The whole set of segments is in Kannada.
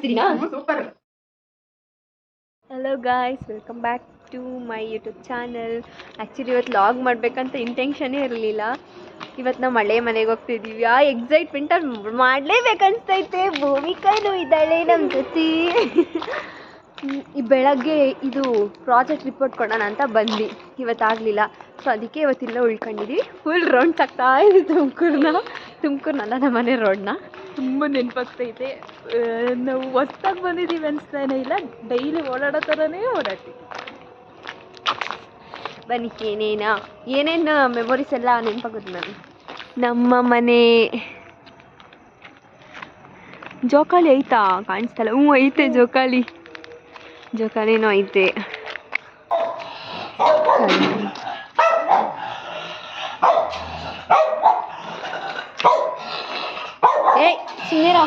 ಕಾಣಿಸ್ತೀರಾ? Super. Hello guys, welcome back to my YouTube channel. Actually ಇವತ್ತು ಲಾಗ್ ಮಾಡಬೇಕಂತ ಇಂಟೆನ್ಷನೇ ಇರಲಿಲ್ಲ. ಇವತ್ತು ನಾವು ಮಳೆ ಮನೆಗೆ ಹೋಗ್ತಿದ್ದೀವಿ. ಆ ಎಕ್ಸೈಟ್ಮೆಂಟಲ್ಲಿ ಮಾಡಲೇಬೇಕನ್ಸ್ತೈತೆ. ಭೂಮಿಕಾನು ಇದ್ದಾಳೆ ನಮ್ಮ ಜೊತೆ. ಈ ಬೆಳಗ್ಗೆ ಇದು ಪ್ರಾಜೆಕ್ಟ್ ರಿಪೋರ್ಟ್ ಕೊಡೋಣ ಅಂತ ಬಂದ್ವಿ. ಇವತ್ತಾಗಲಿಲ್ಲ, ಸೊ ಅದಕ್ಕೆ ಇವತ್ತಿಲ್ಲ ಉಳ್ಕೊಂಡಿದ್ವಿ. ಫುಲ್ ರೌಂಡ್ಸ್ ಆಗ್ತಾ ಇದೆ ತುಮಕೂರಿನಲ್ಲ ನಮ್ಮ ಮನೆ ರೋಡ್ನ. ತುಂಬ ನೆನಪಾಗ್ತೈತೆ. ನಾವು ಹೊಸ್ದಾಗಿ ಬಂದಿದ್ದೀವಿ ಅನಿಸ್ತಾನೆ ಇಲ್ಲ, ಡೈಲಿ ಓಡಾಡೋ ಥರನೇ ಓಡಾಡ್ತೀವಿ. ಬನ್ನಿ ಏನೇನು ಮೆಮೊರೀಸ್ ಎಲ್ಲ ನೆನಪಾಗುತ್ತೆ ನಾನು. ನಮ್ಮ ಮನೆ ಜೋಕಾಲಿ ಐತಾ? ಕಾಣಿಸ್ತಲ್ಲ. ಐತೆ ಜೋಕಾಲಿನೂ ಐತೆ. ಏಯ್ ಸುಮ್ಮನಿರ.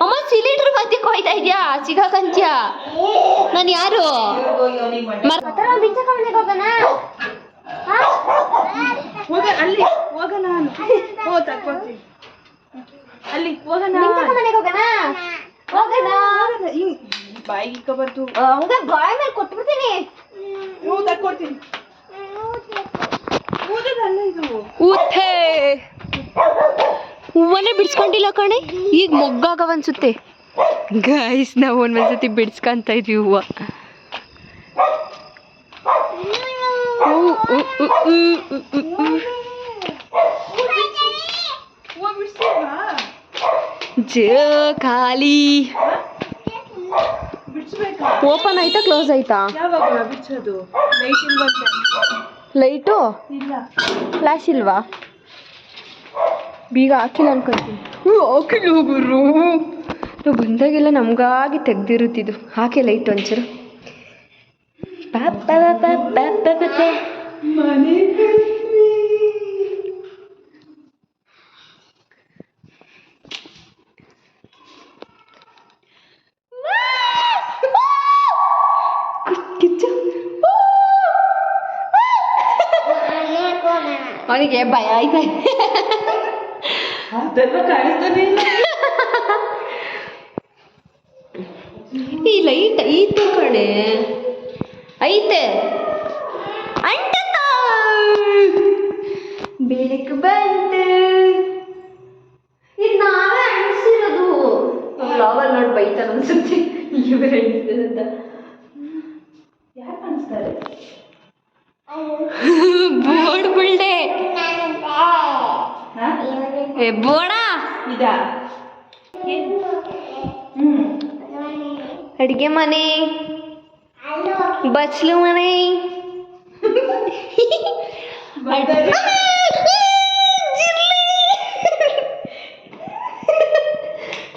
ಅಮ್ಮ ಸಿಲಿಂಡರ್ ಮಧ್ಯಕ್ಕೆ ಹೋಯ್ತಾ ಇದ್ಯಾ? ಸಿಗಾಕಂತ್ಯ? ನಾನು ಯಾರು? ಅಲ್ಲಿ ಹೋಗೋಣ. ಅಲ್ಲಿ ಹೋಗೋಣ. ಬಾಯಿಗೆ ಕಬರ್ತು. ಬಾಯ್ ಮೇಲೆ ಕೊಟ್ಬಿಡ್ತೀನಿ. ತಕ್ಕೊಡ್ತೀನಿ. ಹೂವನ್ನೇ ಬಿಡಿಸ್ಕೊಂಡಿಲ್ಲ ಕಣೆ, ಈಗ ಮೊಗ್ಗಾಗವ ಅನ್ಸುತ್ತೆ. ಗೈಸ್, ನಾವು ಒಂದ್ಸತಿ ಬಿಡಿಸ್ಕೊಂತ ಇದ್ವಿ ಹೂವು. ಖಾಲಿ ಓಪನ್ ಆಯ್ತಾ ಕ್ಲೋಸ್ ಆಯ್ತಾ? ಲೈಟು ಫ್ಲಾಶ್ ಇಲ್ವಾ? ಬೀಗ ಹಾಕಿಲ್ಲ ಅನ್ಕೊಂತೀನಿ. ಹಾಕಿಲ್ಲ ಹೋಗುರು. ನಾವು ಬಂದಾಗೆಲ್ಲ ನಮಗಾಗಿ ತೆಗ್ದಿರುತ್ತಿದ್ದು. ಹಾಕಿ ಲೈಟ್ ಒಂಚೂರು. ಅವನಿಗೆ ಭಯ ಆಯ್ತಾ? ಈ ಲೈಟ್ ಐತೆ ಕಣೆ, ಐತೆ. ಅಂಟತ ಬೆಳಕು ಬಂತು. ಇದು ನಾವೇ ಅಣಿಸಿರೋದು. ಲಾವಲ್ ನೋಡಿ ಬೈತಾರ ಅನ್ಸುತ್ತೆ. ಇವರೇ ಅಣಿಸ್ತಾರಂತ. ಯಾರು ಅನಿಸ್ತಾರೆ? ಬೋರ್ಡ್ ಬಿಳ್ಡೆ ಬೋಡ ಇದಾ? ಅಡಿಗೆ ಮನೆ, ಬಚ್ಲು ಮನೆ.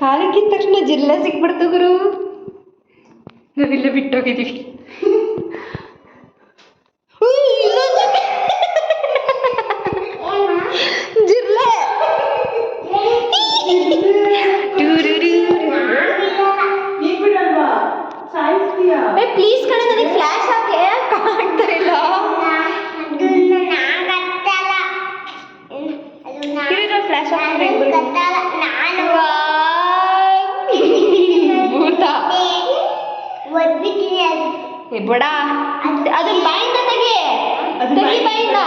ಕಾಲಕ್ಕಿಂತ ತಕ್ಷಣ ಜಿಲ್ಲೆ ಸಿಕ್ಬಿಡ್ತು ಗುರು. ನಾವಿಲ್ಲೇ ಬಿಟ್ಟೋಗಿದ್ದೀವಿ. ಜಿರ್ಲೆ ಪ್ಲೀಸ್ ಕಣೆ, ನನಗೆ ಫ್ಲಾಶ್ ಹಾಕಿ ಕಾಣ್ತಾ ಇಲ್ಲ. ಫ್ಲಾಶ್ ಭೂತ ಬಿಡ. ಅದು ಬಾಯಿಂದ ತೆಗಿ ಬಾಯಿಂದ.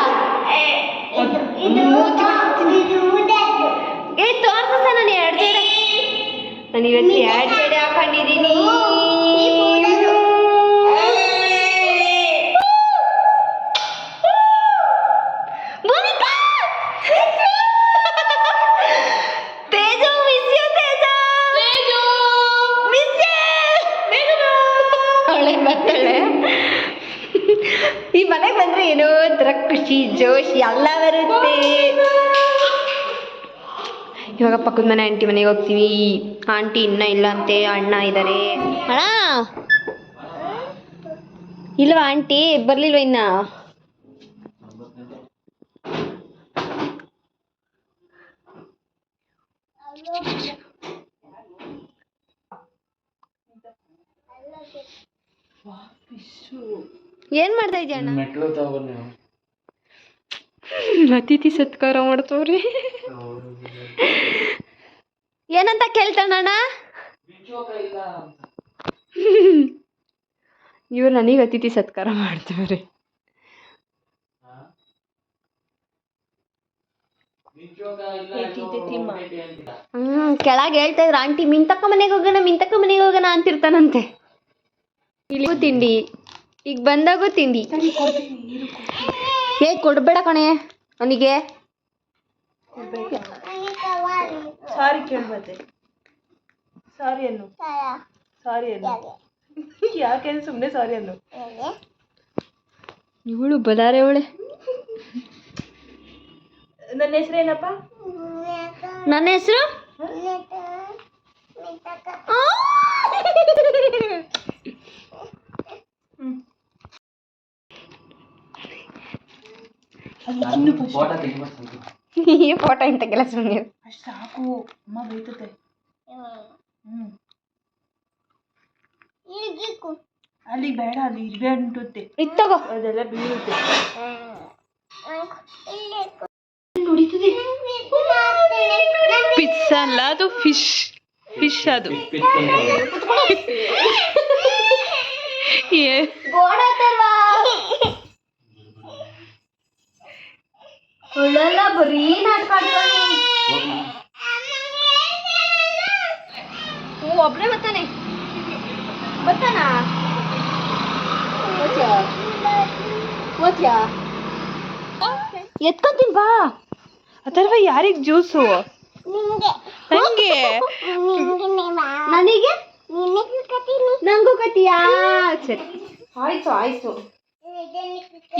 ತೋರ್ಸ, ನಾನು 2 ಜಡೆ. ನಾನು ಇವತ್ತು 2 ಜಡೆ ಹಾಕೊಂಡಿದ್ದೀನಿ. ಈ ಮನೆಗೆ ಬಂದ್ರೆ ಏನೋ ಒಂಥರ ಖುಷಿ, ಜೋಶ್ ಎಲ್ಲ ಬರುತ್ತೆ. ಇವಾಗ ಪಕ್ಕದ ಮನೆ ಆಂಟಿ ಮನೆಗೆ ಹೋಗ್ತೀವಿ. ಆಂಟಿ ಇನ್ನೂ ಇಲ್ಲ ಅಂತೆ, ಅಣ್ಣ ಇದ್ದಾರೆ. ಅಣ್ಣ ಇಲ್ವಾ? ಆಂಟಿ ಬರ್ಲಿಲ್ವ ಇನ್ನ? ಏನ್ ಮಾಡ್ತಾ ಇದೀಯ ಅಣ್ಣ? ಮೆಟ್ಲು ತಗೊಂಡು ಅತಿಥಿ ಸತ್ಕಾರ ಮಾಡ್ತವ್ರಿ. ಏನಂತ ಕೇಳ್ತಾನಣ್ಣ? ಇವ್ರು ನನಗೆ ಅತಿಥಿ ಸತ್ಕಾರ ಮಾಡ್ತವ್ರಿ. ಕೆಳಗೆ ಹೇಳ್ತಾ ಇದ್ರು ಆಂಟಿ ಮಿಂತಕ್ಕ ಮನೆಗೆ ಹೋಗೋಣ ಅಂತಿರ್ತಾನಂತೆ. ಇಲ್ಲಿಗೂ ತಿಂಡಿ, ಈಗ ಬಂದಾಗೂ ತಿಂಡಿ. ಏ ಕೊಡ್ಬೇಡ ಕಣೆ ನನಗೆ. ಸಾರಿ ಕೇಳ್ಬತ್ತೆ. ಸಾರಿ ಅನ್ನು. ಯಾಕೆ ಸುಮ್ಮನೆ ಸಾರಿ ಅನ್ನು. ಇವಳು ಬಲಾರೆ ಅವಳೆ. ನನ್ನ ಹೆಸರೇನಪ್ಪ? ನನ್ನ ಹೆಸರು ಈ ಫೋಟೋ ಇಂತ ಕೆಲಸ ಅಷ್ಟು ಸಾಕು, ಅಮ್ಮ ಬೈತತೆ. ಅಲ್ಲಿ ಬೇಡ, ಅಲ್ಲಿ ಇರ್ಬೇ ಅಂಟುತ್ತೆ. ಇತ್ತಗೋ ಅದೆಲ್ಲ ಬೀಳುತ್ತೆ. ಫಿಶ್ ಅಲ್ಲ ಅದು, ಫಿಶ್ ಅದು. ಒಳ್ಳೆಲ್ಲ ಬರೀ ನಾಟಕ ಒಬ್ನೇ ಬರ್ತಾನ ಎತ್ಕೊಂತೀನಿ ಬಾ. ಅಥವಾ ಯಾರಿಗೆ ಜ್ಯೂಸು? ನಂಗೆ. ನನಗೆ ನಂಗೂ ಕತಿಯಾ? ಸರಿ ಆಯ್ತು.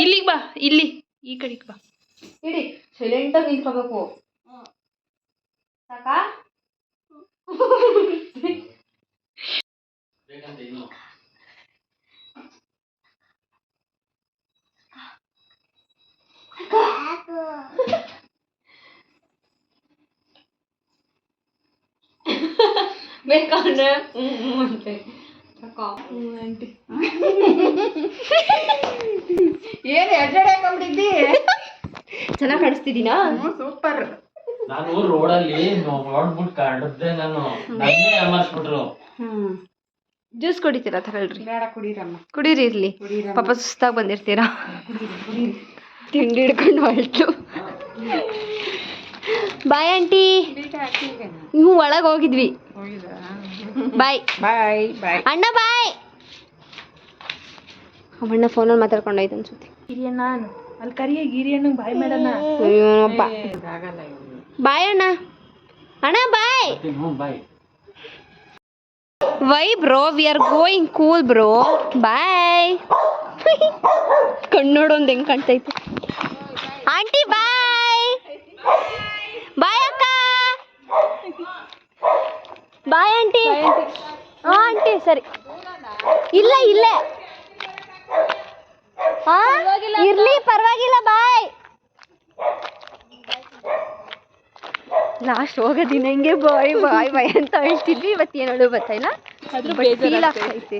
ಇಲ್ಲಿಗೆ ಬಾ, ಇಲ್ಲಿ ಈ ಕಡೆಗೆ ಬಾ. ಇಡಿ ಸೈಲೆಂಟಾಗಿ ನಿಂತ್ಕೋಬೇಕು. ಸಾಕಾ? ಬೇಕಂದ್ರೆ ಅಂತೆ. ಏನು ಎಡ್ಜಡೆ ಹಾಕೊಂಡ್ಬಿಟ್ಟಿದ್ದಿ? ಚೆನ್ನಾಗಿ ಕಾಣಿಸ್ತಿದ್ದೀನಾ? ಸೂಪರ್. ನಾನು ರೋಡಲ್ಲಿ ನೋಡ್ಬಿಟ್ಟು ಕಾಣಿದ್ದೆ, ನಾನು ನನ್ನೇ ಯಾಮಾರಿಸ್ಬಿಟ್ರು. ಜ್ಯೂಸ್ ಕುಡಿತೀರಾ? ತಗೊಳ್ರಿ. ಬೇಡ, ಕುಡೀರಮ್ಮ. ಕುಡೀರಿ ಇರ್ಲಿ, ಪಾಪ ಸುಸ್ತಾಗಿ ಬಂದಿರ್ತೀರಾ. ತಿಂಡಿ ಹಿಡ್ಕೊಂಡು ಹೊರಟು. Bye aunty. ನೀವು ಒಳಗೆ ಹೋಗಿದ್ವಿ. ಬಾಯ್ ಬಾಯ್ ಬಾಯ್ ಅಣ್ಣ. ಬಾಯ್. ಅಣ್ಣ ಫೋನಲ್ಲಿ ಮಾತಾಡ್ಕೊಂಡಾಯ್ತು ಅನ್ಸುತ್ತೆ. ಗಿರಿಯಣ್ಣ ಅಲ್ಲಿ ಕರಿಯ ಗಿರಿಯಣ್ಣ ಬಾಯ್ ಮಾಡೋಣ. ಬಾಯ್ ಅಣ್ಣ. ಅಣ್ಣ bye. Bye. Why bro, we are going cool bro. Bye. ಕಣ್ಣೋಡು ಒಂದು ಹೆಂಗೆ ಕಾಣ್ತೈತೆ. ಆಂಟಿ ಬಾಯ್. ಬಾಯ್ ಅಕ್ಕ. Bye aunty. ಹಾಂ ಆಂಟಿ ಸರಿ. ಇಲ್ಲೇ ಇರ್ಲಿ, ಪರವಾಗಿಲ್ಲ. ಬಾಯ್. ಲಾಸ್ಟ್ ಹೋಗೋ ದಿನ ಹಿಂಗೆ ಬಾಯ್ ಅಂತ ಹೇಳ್ತಿದ್ವಿ. ಇವತ್ತು ಏನೋ ಗೊತ್ತಾಯಿಲ್ಲ, ಫೀಲ್ ಆಗ್ತೈತೆ.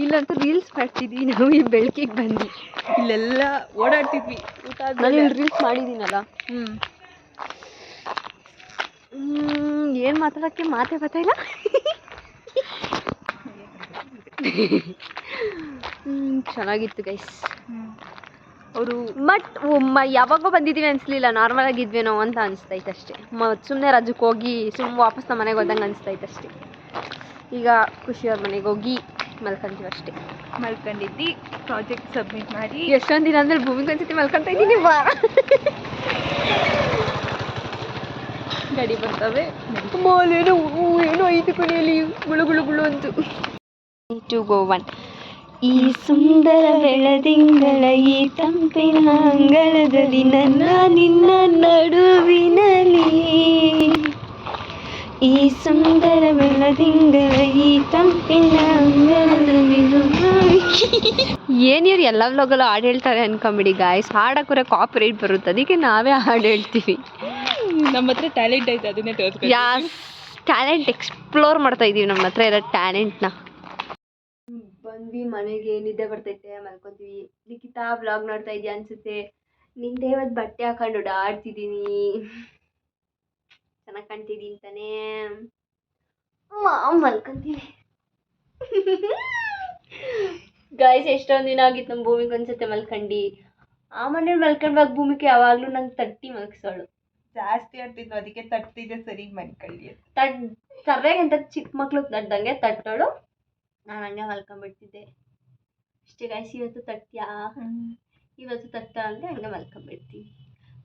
ಇಲ್ಲಂತೂ ರೀಲ್ಸ್ ಮಾಡ್ತಿದ್ವಿ ನಾವು. ಈ ಬೆಳಕಿಗೆ ಬಂದು ಇಲ್ಲೆಲ್ಲ ಓಡಾಡ್ತಿದ್ವಿ. ನಾನು ಇಲ್ಲಿ ರೀಲ್ಸ್ ಮಾಡಿದ್ದೀನಲ್ಲ. ಏನು ಮಾತಾಡೋಕ್ಕೆ ಮಾತೇ ಗೊತ್ತಾಯಿಲ್ಲ. ಚೆನ್ನಾಗಿತ್ತು ಗೈಸ್. ಅವರು ಬಟ್ ಯಾವಾಗೋ ಬಂದಿದ್ದೀವಿ ಅನಿಸ್ಲಿಲ್ಲ, ನಾರ್ಮಲ್ ಆಗಿದ್ವಿ ನಾವು ಅಂತ ಅನಿಸ್ತೈತೆ ಅಷ್ಟೇ. ಸುಮ್ಮನೆ ರಜಕ್ಕೆ ಹೋಗಿ ವಾಪಸ್ ನಮ್ಮ ಮನೆಗೆ ಹೋದಂಗೆ ಅನಿಸ್ತೈತೆ ಅಷ್ಟೇ. ಈಗ ಖುಷಿಯವ್ರ ಮನೆಗೆ ಹೋಗಿ ಮಲ್ಕೊಂತೀವಿ ಅಷ್ಟೇ. ಮಲ್ಕೊಂಡಿದ್ದಿ, ಪ್ರಾಜೆಕ್ಟ್ ಸಬ್ಮಿಟ್ ಮಾಡಿ ಎಷ್ಟೊಂದು ದಿನ ಅಂದರೆ ಭೂಮಿಗೆ ಒಂದ್ಸತಿ ಮಲ್ಕೊತಾ ಇದ್ದೀನಿ. ವಾರ ಗಾಡಿ ಬರ್ತವೆ. ಏನೋ ಐದು ಕೊನೆಯಲ್ಲಿ ಗುಳು ಅಂತು. ಟು ಗೋ ಒನ್. ಈ ಸುಂದರ ಬೆಳದಿಂಗಳ ಈ ತಂಪಿನ ಅಂಗಳದಲ್ಲಿ ನಿನ್ನ ನಡುವಿನಲ್ಲಿ, ಈ ಸುಂದರ ಬೆಳದಿಂಗಳ ಈ ತಂಪಿನ ಅಂಗಳದಲ್ಲಿ. ಏನಿವ್ರು ಎಲ್ಲ ವ್ಲಾಗಲ್ಲೂ ಹಾಡು ಹೇಳ್ತಾರೆ ಅನ್ಕೊಂಬಿಡಿ ಗಾಯ್ಸ್. ಹಾಡಕ್ಕೂರೆ ಕಾಪಿ ರೈಟ್ ಬರುತ್ತೆ, ಅದಕ್ಕೆ ನಾವೇ ಹಾಡು ಹೇಳ್ತೀವಿ. ನಮ್ಮ ಹತ್ರ ಟ್ಯಾಲೆಂಟ್ ಐತೆ ಅದನ್ನೇ ತೋರಿಸ್ಕೊ. ಟ್ಯಾಲೆಂಟ್ ಎಕ್ಸ್ಪ್ಲೋರ್ ಮಾಡ್ತಾ ಇದೀವಿ ನಮ್ಮ ಹತ್ರ ಇರೋ ಟ್ಯಾಲೆಂಟ್ನ. ಬಂದ್ವಿ ಮನೆಗೆ, ನಿದ್ದೆ ಬರ್ತೈತೆ, ಮಲ್ಕೊತೀವಿ. ಲಿಖಿತಾ ವ್ಲಾಗ್ ನೋಡ್ತಾ ಇದೆಯಾ ಅನ್ಸುತ್ತೆ. ನಿಂದೆ ಇವತ್ತು ಬಟ್ಟೆ ಹಾಕೊಂಡು ಓಡಾಡ್ತಿದ್ದೀನಿ, ಚೆನ್ನಾಗಿ ಕಾಣ್ತಿದ್ದೀನಿ ತಾನೇ. ಮಲ್ಕೊಂತೀವಿ ಗಾಯ್ಸ್. ಎಷ್ಟೊಂದು ದಿನ ಆಗಿತ್ತು ನಮ್ಮ ಭೂಮಿಗೆ ಒಂದ್ಸತಿ ಮಲ್ಕೊಂಡು. ಆ ಮನೇಲಿ ಮಲ್ಕೊಂಡ್ವಾಗ ಭೂಮಿಗೆ ಯಾವಾಗಲೂ ನಂಗೆ ತಟ್ಟಿ ಮಲ್ಗಿಸೋಳು. ಜಾಸ್ತಿ ಆಡ್ತಿದ್ವು, ಅದಕ್ಕೆ ತಟ್ತಿದ್ದೆ ಸರಿ ಮಲ್ಕೊಳ್ಳಿ. ಸರ್ಯಾಗಿ ಅಂತ ಚಿಕ್ಕ ಮಕ್ಳು ತಟ್ಟಂಗೆ ತಟ್ಟೋಳು, ನಾನು ಹಂಗೆ ಮಲ್ಕೊಂಡ್ಬಿಡ್ತಿದ್ದೆ ಅಷ್ಟೇ ಗಾಯ್ಸ್. ಇವತ್ತು ತಟ್ಟ್ಯಾ? ಇವತ್ತು ತಟ್ಟ ಅಂದರೆ ಹಂಗೆ ಮಲ್ಕೊಂಡ್ಬಿಡ್ತೀನಿ.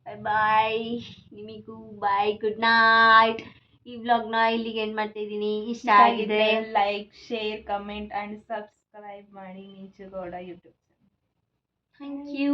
ಬಾಯ್ ಬಾಯ್, ನಿಮಗೂ ಬಾಯ್, ಗುಡ್ ನೈಟ್. ಈ ವ್ಲಾಗ್ನ ಇಲ್ಲಿಗೆ ಎಂಡ್ ಮಾಡ್ತಾ ಇದ್ದೀನಿ. ಇಷ್ಟ ಆಗಿದ್ರೆ like, share, comment and subscribe ಮಾಡಿ ಮಿಂಚುಗೌಡ ಯೂಟ್ಯೂಬ್. Thank you.